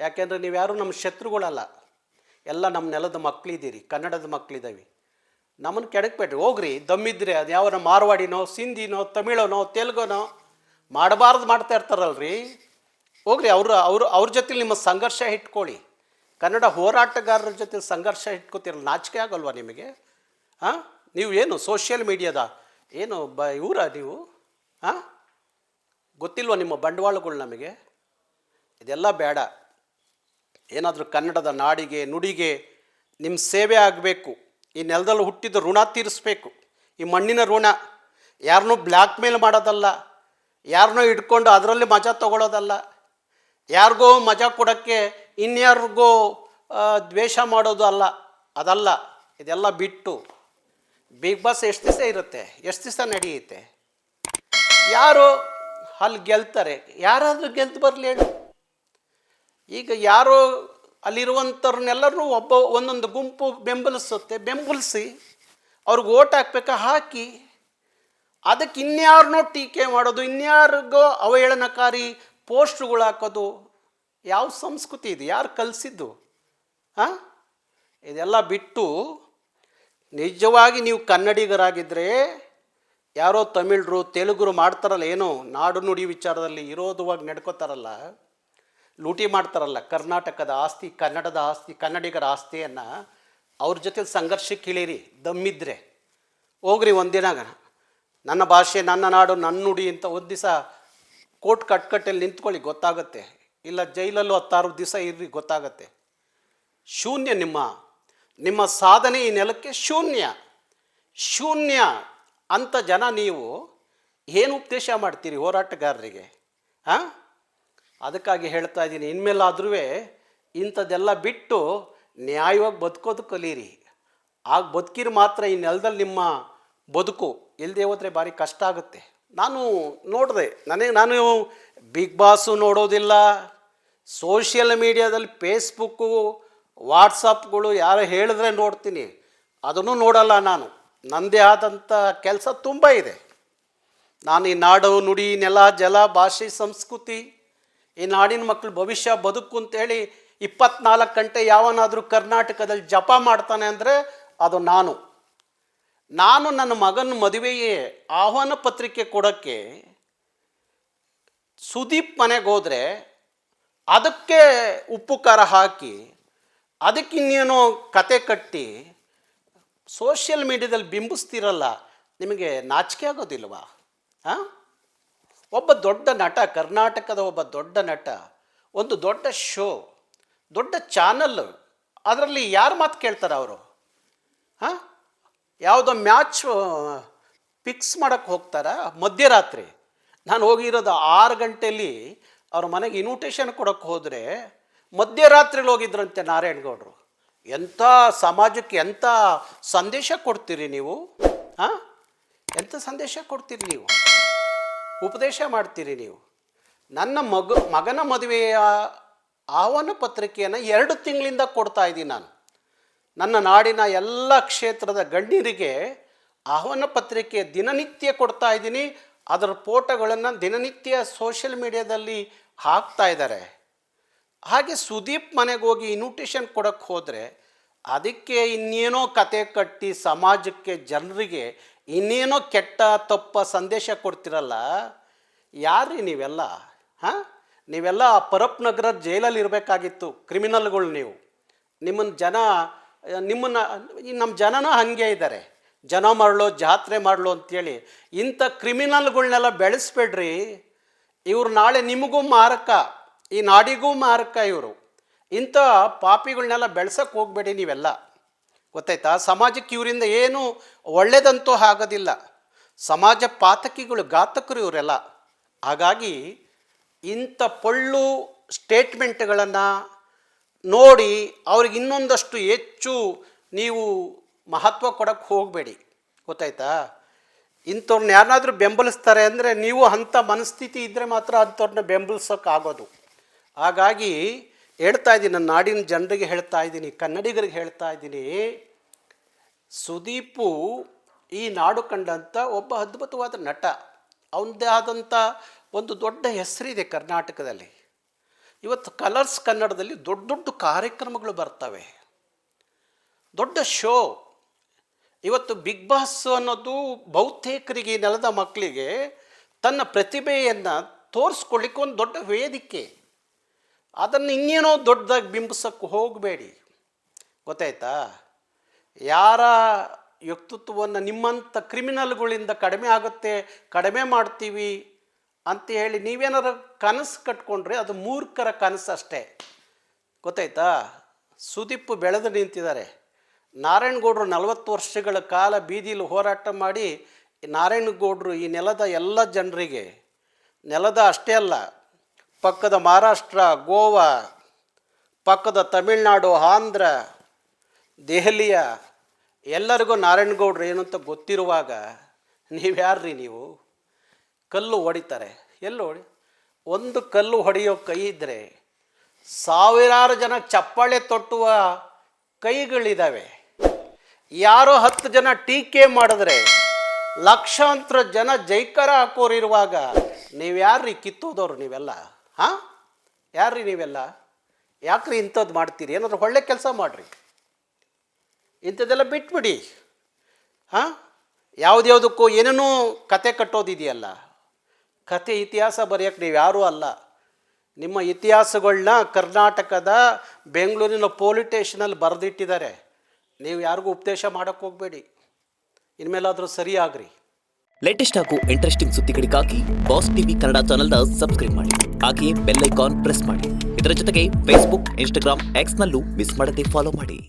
ಯಾಕೆಂದರೆ ನೀವು ಯಾರೂ ನಮ್ಮ ಶತ್ರುಗಳಲ್ಲ, ಎಲ್ಲ ನಮ್ಮ ನೆಲದ ಮಕ್ಕಳಿದ್ದೀರಿ, ಕನ್ನಡದ ಮಕ್ಕಳಿದ್ದಾವೆ. ನಮ್ಮನ್ನು ಕೆಡಕ್ಬೇಡ್ರಿ, ಹೋಗ್ರಿ. ದಮ್ಮಿದ್ರೆ ಅದು ಯಾವ ಮಾರ್ವಾಡಿನೋ, ಸಿಂಧಿನೋ, ತಮಿಳನೋ, ತೆಲುಗುನೋ ಮಾಡಬಾರ್ದು ಮಾಡ್ತಾ ಇರ್ತಾರಲ್ರಿ, ಹೋಗ್ರಿ. ಅವ್ರ ಜೊತೆ ನಿಮ್ಮ ಸಂಘರ್ಷ ಇಟ್ಕೊಳ್ಳಿ. ಕನ್ನಡ ಹೋರಾಟಗಾರರ ಜೊತೆ ಸಂಘರ್ಷ ಇಟ್ಕೋತಿರಲ್ಲ, ನಾಚಿಕೆ ಆಗಲ್ವಾ ನಿಮಗೆ? ಹಾಂ, ನೀವು ಏನು ಸೋಷಿಯಲ್ ಮೀಡಿಯಾದ ಏನು ಇವರ ನೀವು? ಹಾಂ, ಗೊತ್ತಿಲ್ವ ನಿಮ್ಮ ಬಂಡವಾಳಗಳು ನಮಗೆ? ಇದೆಲ್ಲ ಬೇಡ. ಏನಾದರೂ ಕನ್ನಡದ ನಾಡಿಗೆ ನುಡಿಗೆ ನಿಮ್ಮ ಸೇವೆ ಆಗಬೇಕು. ಈ ನೆಲದಲ್ಲಿ ಹುಟ್ಟಿದ ಋಣ ತೀರಿಸ್ಬೇಕು. ಈ ಮಣ್ಣಿನ ಋಣ. ಯಾರನ್ನೂ ಬ್ಲ್ಯಾಕ್ ಮೇಲ್ ಮಾಡೋದಲ್ಲ, ಯಾರನ್ನೋ ಇಟ್ಕೊಂಡು ಅದರಲ್ಲಿ ಮಜಾ ತಗೊಳ್ಳೋದಲ್ಲ, ಯಾರಿಗೋ ಮಜಾ ಕೊಡೋಕ್ಕೆ ಇನ್ಯಾರಿಗೋ ದ್ವೇಷ ಮಾಡೋದು ಅಲ್ಲ, ಅದಲ್ಲ. ಇದೆಲ್ಲ ಬಿಟ್ಟು ಬಿಗ್ ಬಾಸ್ ಎಷ್ಟು ದಿವಸ ಇರುತ್ತೆ, ಎಷ್ಟು ದಿವಸ ನಡೆಯುತ್ತೆ? ಯಾರು ಅಲ್ಲಿ ಗೆಲ್ತಾರೆ? ಯಾರಾದರೂ ಗೆದ್ದು ಬರಲಿ ಹೇಳು. ಈಗ ಯಾರೋ ಅಲ್ಲಿರುವಂಥವ್ರನ್ನೆಲ್ಲರೂ ಒಂದೊಂದು ಗುಂಪು ಬೆಂಬಲಿಸಿ ಅವ್ರಿಗೆ ಓಟ್ ಹಾಕ್ಬೇಕಾ, ಹಾಕಿ. ಅದಕ್ಕೆ ಇನ್ಯಾರನ್ನೋ ಟೀಕೆ ಮಾಡೋದು, ಇನ್ಯಾರಿಗೋ ಅವಹೇಳನಕಾರಿ ಪೋಸ್ಟ್ಗಳು ಹಾಕೋದು ಯಾವ ಸಂಸ್ಕೃತಿ ಇದು? ಯಾರು ಕಲಿಸಿದ್ದು? ಹಾಂ, ಇದೆಲ್ಲ ಬಿಟ್ಟು ನಿಜವಾಗಿ ನೀವು ಕನ್ನಡಿಗರಾಗಿದ್ದರೆ, ಯಾರೋ ತಮಿಳರು ತೆಲುಗರು ಮಾಡ್ತಾರಲ್ಲ, ಏನೋ ನಾಡು ನುಡಿ ವಿಚಾರದಲ್ಲಿ ವಿರೋಧವಾಗಿ ನಡ್ಕೋತಾರಲ್ಲ, ಲೂಟಿ ಮಾಡ್ತಾರಲ್ಲ ಕರ್ನಾಟಕದ ಆಸ್ತಿ, ಕನ್ನಡದ ಆಸ್ತಿ, ಕನ್ನಡಿಗರ ಆಸ್ತಿಯನ್ನು, ಅವ್ರ ಜೊತೆ ಸಂಘರ್ಷಕ್ಕೆ ಇಳೀರಿ. ದಮ್ಮಿದ್ರೆ ಹೋಗ್ರಿ. ಒಂದಿನ ನನ್ನ ಭಾಷೆ, ನನ್ನ ನಾಡು, ನನ್ನ ನುಡಿ ಅಂತ ಒಂದು ದಿವಸ ಕೋರ್ಟ್ ಕಟ್ಕಟ್ಟಲ್ಲಿ ನಿಂತ್ಕೊಳ್ಳಿ, ಗೊತ್ತಾಗುತ್ತೆ. ಇಲ್ಲ ಜೈಲಲ್ಲೂ 16 ದಿವಸ ಇರ್ರಿ, ಗೊತ್ತಾಗತ್ತೆ. ಶೂನ್ಯ ನಿಮ್ಮ ಸಾಧನೆ ಈ ನೆಲಕ್ಕೆ ಶೂನ್ಯ ಅಂಥ ಜನ ನೀವು ಏನು ಉಪದೇಶ ಮಾಡ್ತೀರಿ ಹೋರಾಟಗಾರರಿಗೆ? ಹಾಂ, ಅದಕ್ಕಾಗಿ ಹೇಳ್ತಾ ಇದ್ದೀನಿ, ಇನ್ಮೇಲಾದ್ರೂ ಇಂಥದ್ದೆಲ್ಲ ಬಿಟ್ಟು ನ್ಯಾಯವಾಗಿ ಬದುಕೋದು ಕಲೀರಿ. ಆಗ ಬದುಕಿರು ಮಾತ್ರ ಈ ನೆಲದಲ್ಲಿ ನಿಮ್ಮ ಬದುಕು. ಇಲ್ಲದೆ ಹೋದರೆ ಭಾರಿ ಕಷ್ಟ ಆಗುತ್ತೆ. ನಾನು ನೋಡಿದೆ, ನಾನು ಬಿಗ್ ಬಾಸು ನೋಡೋದಿಲ್ಲ, ಸೋಷಿಯಲ್ ಮೀಡಿಯಾದಲ್ಲಿ ಫೇಸ್ಬುಕ್ಕು, ವಾಟ್ಸಪ್ಗಳು ಯಾರು ಹೇಳಿದ್ರೆ ನೋಡ್ತೀನಿ, ಅದನ್ನು ನೋಡಲ್ಲ. ನನ್ನದೇ ಆದಂಥ ಕೆಲಸ ತುಂಬ ಇದೆ. ನಾನು ಈ ನಾಡು ನುಡಿ, ನೆಲ, ಜಲ, ಭಾಷೆ, ಸಂಸ್ಕೃತಿ, ಈ ನಾಡಿನ ಮಕ್ಕಳು ಭವಿಷ್ಯ ಬದುಕು ಅಂತೇಳಿ 24 ಗಂಟೆ ಯಾವನಾದರೂ ಕರ್ನಾಟಕದಲ್ಲಿ ಜಪ ಮಾಡ್ತಾನೆ ಅಂದರೆ ಅದು ನಾನು. ನನ್ನ ಮಗನ ಮದುವೆಯೇ ಆಹ್ವಾನ ಪತ್ರಿಕೆ ಕೊಡೋಕ್ಕೆ ಸುದೀಪ್ ಮನೆಗೆ ಹೋದರೆ ಅದಕ್ಕೆ ಉಪ್ಪು ಖಾರ ಹಾಕಿ, ಅದಕ್ಕೆ ಇನ್ನೇನೋ ಕತೆ ಕಟ್ಟಿ ಸೋಷಿಯಲ್ ಮೀಡಿಯಾದಲ್ಲಿ ಬಿಂಬಿಸ್ತಿರಲ್ಲ, ನಿಮಗೆ ನಾಚಿಕೆ ಆಗೋದಿಲ್ವಾ? ಹಾಂ, ಒಬ್ಬ ದೊಡ್ಡ ನಟ, ಕರ್ನಾಟಕದ ಒಬ್ಬ ದೊಡ್ಡ ನಟ, ಒಂದು ದೊಡ್ಡ ಶೋ, ದೊಡ್ಡ ಚಾನಲ್, ಅದರಲ್ಲಿ ಯಾರು ಮಾತು ಕೇಳ್ತಾರೆ ಅವರು? ಹಾಂ, ಯಾವುದೋ ಮ್ಯಾಚ್ ಫಿಕ್ಸ್ ಮಾಡೋಕ್ಕೆ ಹೋಗ್ತಾರಾ ಮಧ್ಯರಾತ್ರಿ? ನಾನು ಹೋಗಿರೋದು 6 ಗಂಟೆಯಲ್ಲಿ ಅವ್ರ ಮನೆಗೆ ಇನ್ವಿಟೇಷನ್ ಕೊಡೋಕ್ಕೆ ಹೋದರೆ ಮಧ್ಯರಾತ್ರಿಲಿ ಹೋಗಿದ್ರಂತೆ ನಾರಾಯಣಗೌಡರು. ಎಂಥ ಸಮಾಜಕ್ಕೆ ಎಂಥ ಸಂದೇಶ ಕೊಡ್ತೀರಿ ನೀವು? ಹಾಂ, ಎಂಥ ಸಂದೇಶ ಕೊಡ್ತೀರಿ ನೀವು? ಉಪದೇಶ ಮಾಡ್ತೀರಿ ನೀವು? ನನ್ನ ಮಗನ ಮದುವೆಯ ಆಹ್ವಾನ ಪತ್ರಿಕೆಯನ್ನು 2 ತಿಂಗಳಿಂದ ಕೊಡ್ತಾ ಇದ್ದೀನಿ ನಾನು. ನನ್ನ ನಾಡಿನ ಎಲ್ಲ ಕ್ಷೇತ್ರದ ಗಣ್ಯರಿಗೆ ಆಹ್ವಾನ ಪತ್ರಿಕೆ ದಿನನಿತ್ಯ ಕೊಡ್ತಾ ಇದ್ದೀನಿ. ಅದರ ಫೋಟೋಗಳನ್ನು ದಿನನಿತ್ಯ ಸೋಷಿಯಲ್ ಮೀಡಿಯಾದಲ್ಲಿ ಹಾಕ್ತಾ ಇದ್ದಾರೆ. ಹಾಗೆ ಸುದೀಪ್ ಮನೆಗೆ ಹೋಗಿ ಇನ್ವಿಟೇಷನ್ ಕೊಡೋಕ್ಕೆ ಹೋದರೆ ಅದಕ್ಕೆ ಇನ್ನೇನೋ ಕತೆ ಕಟ್ಟಿ ಸಮಾಜಕ್ಕೆ, ಜನರಿಗೆ ಇನ್ನೇನೋ ಕೆಟ್ಟ ತಪ್ಪ ಸಂದೇಶ ಕೊಡ್ತಿರಲ್ಲ. ಯಾರ್ರೀ ನೀವೆಲ್ಲ? ಹಾಂ, ನೀವೆಲ್ಲ ಪರಪ್ ನಗರ ಜೈಲಲ್ಲಿ ಇರಬೇಕಾಗಿತ್ತು, ಕ್ರಿಮಿನಲ್ಗಳು ನೀವು. ನಮ್ಮ ಜನನೂ ಹಾಗೆ ಇದ್ದಾರೆ. ಜನ ಮಾಡಲು, ಜಾತ್ರೆ ಮಾಡಲು ಅಂಥೇಳಿ ಇಂಥ ಕ್ರಿಮಿನಲ್ಗಳನ್ನೆಲ್ಲ ಬೆಳೆಸ್ಬೇಡ್ರಿ. ಇವರು ನಾಳೆ ನಿಮಗೂ ಮಾರಕ, ಈ ನಾಡಿಗೂ ಮಾರಕ. ಇವರು ಇಂಥ ಪಾಪಿಗಳನ್ನೆಲ್ಲ ಬೆಳೆಸೋಕ್ಕೆ ಹೋಗಬೇಡಿ ನೀವೆಲ್ಲ, ಗೊತ್ತಾಯ್ತಾ? ಸಮಾಜಕ್ಕೆ ಇವರಿಂದ ಏನು ಒಳ್ಳೆಯದಂತೂ ಆಗೋದಿಲ್ಲ. ಸಮಾಜ ಪಾತಕಿಗಳು, ಘಾತಕರು ಇವರೆಲ್ಲ. ಹಾಗಾಗಿ ಇಂಥ ಪೊಳ್ಳು ಸ್ಟೇಟ್ಮೆಂಟ್ಗಳನ್ನು ನೋಡಿ ಅವ್ರಿಗೆ ಇನ್ನೊಂದಷ್ಟು ಹೆಚ್ಚು ನೀವು ಮಹತ್ವ ಕೊಡೋಕ್ಕೆ ಹೋಗಬೇಡಿ, ಗೊತ್ತಾಯ್ತಾ? ಇಂಥವ್ರನ್ನ ಯಾರನ್ನಾದರೂ ಬೆಂಬಲಿಸ್ತಾರೆ ಅಂದರೆ ನೀವು ಅಂಥ ಮನಸ್ಥಿತಿ ಇದ್ದರೆ ಮಾತ್ರ ಅಂಥವ್ರನ್ನ ಬೆಂಬಲಿಸೋಕ್ಕಾಗೋದು. ಹಾಗಾಗಿ ಹೇಳ್ತಾ ಇದ್ದೀನಿ, ನನ್ನ ನಾಡಿನ ಜನರಿಗೆ ಹೇಳ್ತಾ ಇದ್ದೀನಿ, ಕನ್ನಡಿಗರಿಗೆ ಹೇಳ್ತಾ ಇದ್ದೀನಿ, ಸುದೀಪು ಈ ನಾಡು ಕಂಡಂಥ ಒಬ್ಬ ಅದ್ಭುತವಾದ ನಟ. ಅವನದೇ ಆದಂಥ ಒಂದು ದೊಡ್ಡ ಹೆಸರಿದೆ ಕರ್ನಾಟಕದಲ್ಲಿ. ಇವತ್ತು ಕಲರ್ಸ್ ಕನ್ನಡದಲ್ಲಿ ದೊಡ್ಡ ದೊಡ್ಡ ಕಾರ್ಯಕ್ರಮಗಳು ಬರ್ತವೆ, ದೊಡ್ಡ ಶೋ. ಇವತ್ತು ಬಿಗ್ ಬಾಸ್ ಅನ್ನೋದು ಬಹುತೇಕರಿಗೆ, ನೆಲದ ಮಕ್ಕಳಿಗೆ ತನ್ನ ಪ್ರತಿಭೆಯನ್ನು ತೋರಿಸ್ಕೊಳ್ಳಿಕ್ಕೆ ಒಂದು ದೊಡ್ಡ ವೇದಿಕೆ. ಅದನ್ನು ಇನ್ನೇನೋ ದೊಡ್ಡದಾಗಿ ಬಿಂಬಿಸೋಕ್ಕೆ ಹೋಗಬೇಡಿ, ಗೊತ್ತಾಯ್ತಾ? ಯಾರ ವ್ಯಕ್ತಿತ್ವವನ್ನು ನಿಮ್ಮಂಥ ಕ್ರಿಮಿನಲ್ಗಳಿಂದ ಕಡಿಮೆ ಆಗುತ್ತೆ, ಕಡಿಮೆ ಮಾಡ್ತೀವಿ ಅಂತ ಹೇಳಿ ನೀವೇನಾರು ಕನಸು ಕಟ್ಕೊಂಡ್ರೆ ಅದು ಮೂರ್ಖರ ಕನಸು ಅಷ್ಟೇ, ಗೊತ್ತಾಯ್ತಾ? ಸುದೀಪ್ ಬೆಳೆದು ನಿಂತಿದ್ದಾರೆ. ನಾರಾಯಣಗೌಡರು 40 ವರ್ಷಗಳ ಕಾಲ ಬೀದಿಲಿ ಹೋರಾಟ ಮಾಡಿ, ನಾರಾಯಣಗೌಡರು ಈ ನೆಲದ ಎಲ್ಲ ಜನರಿಗೆ, ನೆಲದ ಅಷ್ಟೇ ಅಲ್ಲ, ಪಕ್ಕದ ಮಹಾರಾಷ್ಟ್ರ, ಗೋವಾ, ಪಕ್ಕದ ತಮಿಳುನಾಡು, ಆಂಧ್ರ, ದೆಹಲಿಯ ಎಲ್ಲರಿಗೂ ನಾರಾಯಣಗೌಡರು ಏನು ಅಂತ ಗೊತ್ತಿರುವಾಗ ನೀವು ಯಾರ್ರೀ ನೀವು? ಕಲ್ಲು ಹೊಡಿತಾರೆ, ಎಲ್ಲೂ ಒಂದು ಕಲ್ಲು ಹೊಡೆಯೋ ಕೈ ಇದ್ದರೆ ಸಾವಿರಾರು ಜನ ಚಪ್ಪಾಳೆ ತೊಟ್ಟುವ ಕೈಗಳಿದ್ದಾವೆ. ಯಾರೋ 10 ಜನ ಟೀಕೆ ಮಾಡಿದ್ರೆ ಲಕ್ಷಾಂತರ ಜನ ಜೈಕಾರ ಹಾಕೋರಿರುವಾಗ ನೀವು ಯಾರ್ರೀ ಕಿತ್ತೋದವ್ರು ನೀವೆಲ್ಲ? ಹಾಂ, ಯಾರ್ರೀ ನೀವೆಲ್ಲ? ಯಾಕ್ರಿ ಇಂಥದ್ದು ಮಾಡ್ತೀರಿ? ಏನಾದರೂ ಒಳ್ಳೆ ಕೆಲಸ ಮಾಡಿರಿ, ಇಂಥದ್ದೆಲ್ಲ ಬಿಟ್ಬಿಡಿ. ಹಾಂ, ಯಾವುದ್ಯಾವುದಕ್ಕೂ ಏನೇನೋ ಕತೆ ಕಟ್ಟೋದಿದೆಯಲ್ಲ, ಕತೆ ಇತಿಹಾಸ ಬರೆಯೋಕ್ಕೆ ನೀವು ಯಾರೂ ಅಲ್ಲ. ನಿಮ್ಮ ಇತಿಹಾಸಗಳನ್ನ ಕರ್ನಾಟಕದ ಬೆಂಗಳೂರಿನ ಪೊಲೀಸ್ ಸ್ಟೇಷನಲ್ಲಿ ಬರೆದಿಟ್ಟಿದ್ದಾರೆ. ನೀವು ಯಾರಿಗೂ ಉಪದೇಶ ಮಾಡೋಕ್ಕೆ ಹೋಗಬೇಡಿ, ಇನ್ಮೇಲಾದರೂ ಸರಿಯಾಗ್ರಿ. ಲೇಟೆಸ್ಟ್ ಹಾಗೂ ಇಂಟ್ರೆಸ್ಟಿಂಗ್ ಸುದ್ದಿಗಳಿಗಾಗಿ ಬಾಸ್ ಟಿವಿ ಕನ್ನಡ ಚಾನೆಲ್ನ ಸಬ್ಸ್ಕ್ರೈಬ್ ಮಾಡಿ. ಹಾಗೆಯೇ ಬೆಲ್ ಐಕಾನ್ ಪ್ರೆಸ್ ಮಾಡಿ. ಇದರ ಜೊತೆಗೆ ಫೇಸ್ಬುಕ್, ಇನ್ಸ್ಟಾಗ್ರಾಮ್, ಎಕ್ಸ್ನಲ್ಲೂ ಮಿಸ್ ಮಾಡದೆ ಫಾಲೋ ಮಾಡಿ.